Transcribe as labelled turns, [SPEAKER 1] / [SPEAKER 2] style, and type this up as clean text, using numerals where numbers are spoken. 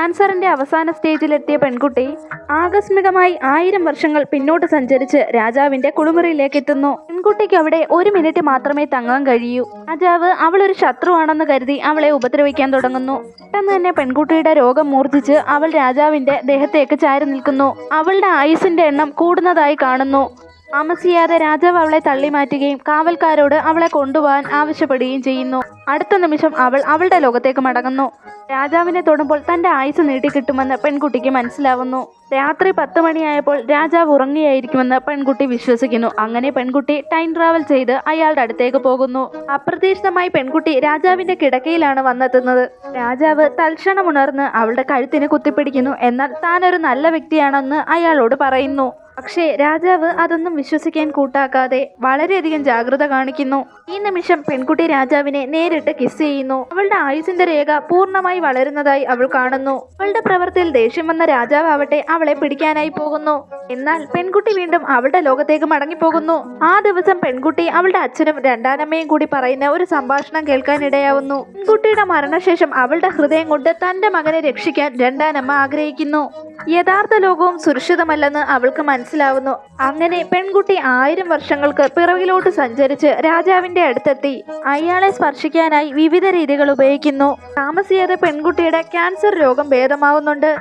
[SPEAKER 1] ക്യാൻസറിന്റെ അവസാന സ്റ്റേജിലെത്തിയ പെൺകുട്ടി ആകസ്മികമായി 1000 വർഷങ്ങൾ പിന്നോട്ട് സഞ്ചരിച്ച് രാജാവിന്റെ കുളിമുറിയിലേക്ക് എത്തുന്നു. പെൺകുട്ടിക്ക് അവിടെ 1 മിനിറ്റ് മാത്രമേ തങ്ങാൻ കഴിയൂ. രാജാവ് അവളൊരു ശത്രുവാണെന്ന് കരുതി അവളെ ഉപദ്രവിക്കാൻ തുടങ്ങുന്നു. പെട്ടെന്ന് തന്നെ പെൺകുട്ടിയുടെ രോഗം മൂർച്ഛിച്ച് അവൾ രാജാവിന്റെ ദേഹത്തേക്ക് ചാരി നിൽക്കുന്നു. അവളുടെ ആയുസിന്റെ എണ്ണം കൂടുന്നതായി കാണുന്നു. താമസിയാതെ രാജാവ് അവളെ തള്ളിമാറ്റുകയും കാവൽക്കാരോട് അവളെ കൊണ്ടുപോകാൻ ആവശ്യപ്പെടുകയും ചെയ്യുന്നു. അടുത്ത നിമിഷം അവൾ അവളുടെ ലോകത്തേക്ക് മടങ്ങുന്നു. രാജാവിനെ തൊടുമ്പോൾ തന്റെ ആയുസ് നീട്ടിക്കിട്ടുമെന്ന് പെൺകുട്ടിക്ക് മനസ്സിലാവുന്നു. രാത്രി 10 മണിയായപ്പോൾ രാജാവ് ഉറങ്ങിയായിരിക്കുമെന്ന് പെൺകുട്ടി വിശ്വസിക്കുന്നു. അങ്ങനെ പെൺകുട്ടി ടൈം ട്രാവൽ ചെയ്ത് അയാളുടെ അടുത്തേക്ക് പോകുന്നു. അപ്രതീക്ഷിതമായി പെൺകുട്ടി രാജാവിന്റെ കിടക്കയിലാണ് വന്നെത്തുന്നത്. രാജാവ് തൽക്ഷണം ഉണർന്ന് അവളുടെ കഴുത്തിന് കുത്തിപ്പിടിക്കുന്നു. എന്നാൽ താനൊരു നല്ല വ്യക്തിയാണെന്ന് അയാളോട് പറയുന്നു. പക്ഷേ രാജാവ് അതൊന്നും വിശ്വസിക്കാൻ കൂട്ടാക്കാതെ വളരെയധികം ജാഗ്രത കാണിക്കുന്നു. ഈ നിമിഷം പെൺകുട്ടി രാജാവിനെ നേരിട്ട് കിസ് ചെയ്യുന്നു. അവളുടെ ആയുസിന്റെ രേഖ പൂർണ്ണമായി വളരുന്നതായി അവൾ കാണുന്നു. അവളുടെ പ്രവൃത്തിയിൽ ദേഷ്യം വന്ന രാജാവ് ആവട്ടെ അവളെ പിടിക്കാനായി പോകുന്നു. എന്നാൽ പെൺകുട്ടി വീണ്ടും അവളുടെ ലോകത്തേക്ക് മടങ്ങിപ്പോകുന്നു. ആ ദിവസം പെൺകുട്ടി അവളുടെ അച്ഛനും രണ്ടാനമ്മയും കൂടി പറയുന്ന ഒരു സംഭാഷണം കേൾക്കാനിടയാവുന്നു. പെൺകുട്ടിയുടെ മരണശേഷം അവളുടെ ഹൃദയം കൊണ്ട് തന്റെ മകനെ രക്ഷിക്കാൻ രണ്ടാനമ്മ ആഗ്രഹിക്കുന്നു. യഥാർത്ഥ ലോകവും സുരക്ഷിതമല്ലെന്ന് അവൾക്ക് മനസ്സിലാവുന്നു. അങ്ങനെ പെൺകുട്ടി 1000 വർഷങ്ങൾക്ക് പിറകിലോട്ട് സഞ്ചരിച്ച് രാജാവിന്റെ അടുത്തെത്തി അയാളെ സ്പർശിക്കാനായി വിവിധ രീതികൾ ഉപയോഗിക്കുന്നു. താമസിയാതെ പെൺകുട്ടിയുടെ ക്യാൻസർ രോഗം ഭേദമാവുന്നുണ്ട്.